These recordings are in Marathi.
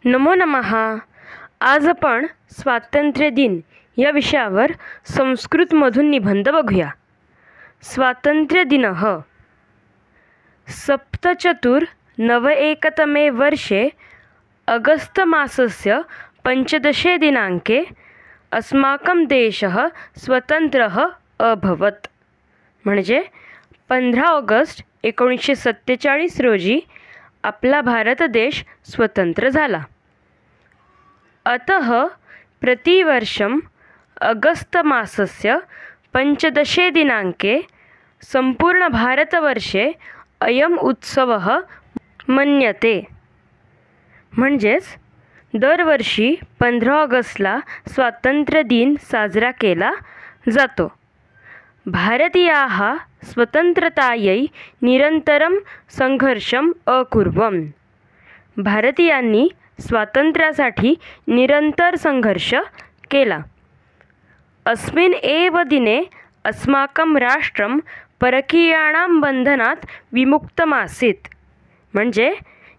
नमो नमः. आज आपण स्वातंत्र्य दिन या विषयावर संस्कृतमधून निबंध बघूया. स्वातंत्र्य दिनः सप्तचतुर्नवएकतमे वर्षे अगस्तमासस्य 15 दिनाङ्के अस्माकं देशः स्वतंत्रः अभवत्. म्हणजे 15 ऑगस्ट 1947 रोजी आपला भारत देश स्वतंत्र झाला. अतः प्रतिवर्षम् अगस्तमासस्य 15 दिनाङ्के संपूर्ण अयम उत्सवः मन्यते. म्हणजेच दरवर्षी 15 ऑगस्टला स्वातंत्र्य दिन साजरा केला जातो. भारतीयाः स्वतंत्रतायै निरंतरं संघर्षम् अकुर्वन्. भारतीयांनी स्वातंत्र्यासाठी निरंतर संघर्ष केला. अस्मिन् एव दिने अस्माकं राष्ट्रं परकीयाणां बंधनात विमुक्तमासीत्. म्हणजे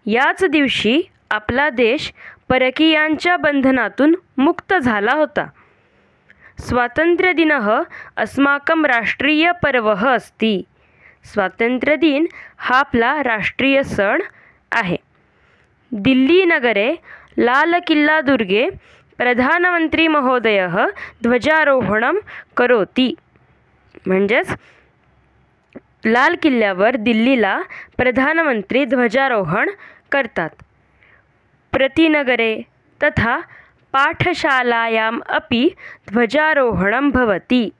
याच दिवशी आपला देश परकीयांच्या बंधनातून मुक्त झाला होता. स्वातंत्र्य दिनः अस्माकं राष्ट्रीय पर्वः अस्ति. स्वातंत्र्य दिन हा आपला राष्ट्रीय सण आहे. दिल्ली नगरे लाल किल्ला दुर्गे प्रधानमंत्री महोदयः ध्वजारोहणं करोति. म्हणजेच लाल किल्ल्यावर दिल्लीला प्रधानमंत्री ध्वजारोहण करतात. प्रतिनगरे तथा पाठशालायाम् अपि ध्वजारोहणं भवति.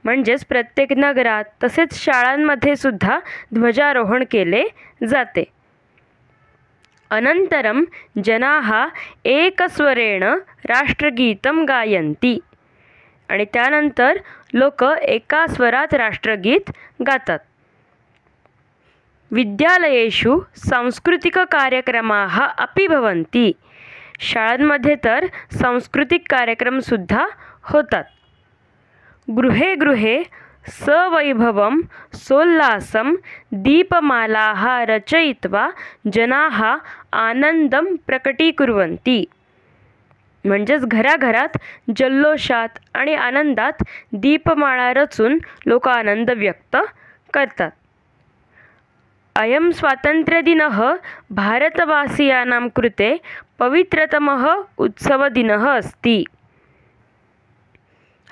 म्हणजेच प्रत्येक नगरात तसेच शाळांमध्ये सुद्धा ध्वजारोहण केले जाते. अनंतरम जनाः एकस्वरेण राष्ट्रगीतं गायन्ति. आणि त्यानंतर लोक एका स्वरात राष्ट्रगीत गातात. विद्यालयेषु सांस्कृतिक कार्यक्रमाः अपि भवन्ति. शाळांमध्ये तर सांस्कृतिक कार्यक्रम सुद्धा होतात. गृहे गृहे सवैभवं सोल्लासं दीपमालाः रचयित्वा जनाः आनंदं प्रकटीकुर्वन्ति. म्हणजेच घराघरात जल्लोषात आणि आनंदात दीपमाळा रचून लोक आनंद व्यक्त करतात. अयं स्वातंत्र्यदिनः भारतवासियानां कृते पवित्रतमः उत्सवदिनः अस्ति.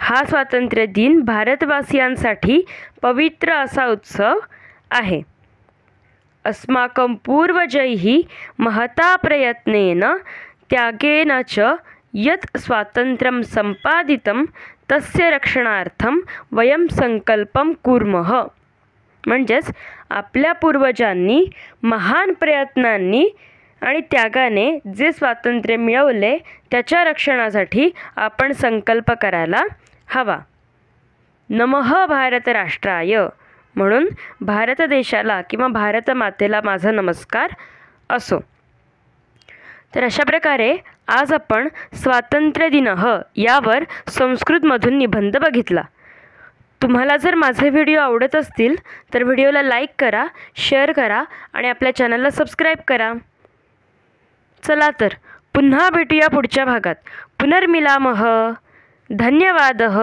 हा स्वातंत्र्य दिन भारतवासियांसाठी पवित्र असा उत्सव आहे. अस्माकं पूर्वजैः महता प्रयत्नेन त्यागेन च यत् स्वातंत्र्यं संपादितं तस्य रक्षणार्थं वयं संकल्पं कुर्मः. म्हणजेच आपल्या पूर्वजांनी महान प्रयत्नांनी आणि त्यागाने जे स्वातंत्र्य मिळवले त्याच्या रक्षणासाठी आपण संकल्प करायला हवा. नमः भारत राष्ट्राय. म्हणून भारत देशाला किंवा भारत मातेला माझा नमस्कार असो. तर अशा प्रकारे आज आपण स्वातंत्र्य दिनः यावर संस्कृतमधून निबंध बघितला. तुम्हाला जर माझे व्हिडिओ आवडत असतील तर व्हिडिओला लाईक करा, शेअर करा आणि आपल्या चॅनलला सबस्क्राईब करा. चला तर पुन्हा भेटूया पुढच्या भागात. पुनर्मिलामः. धन्यवादः.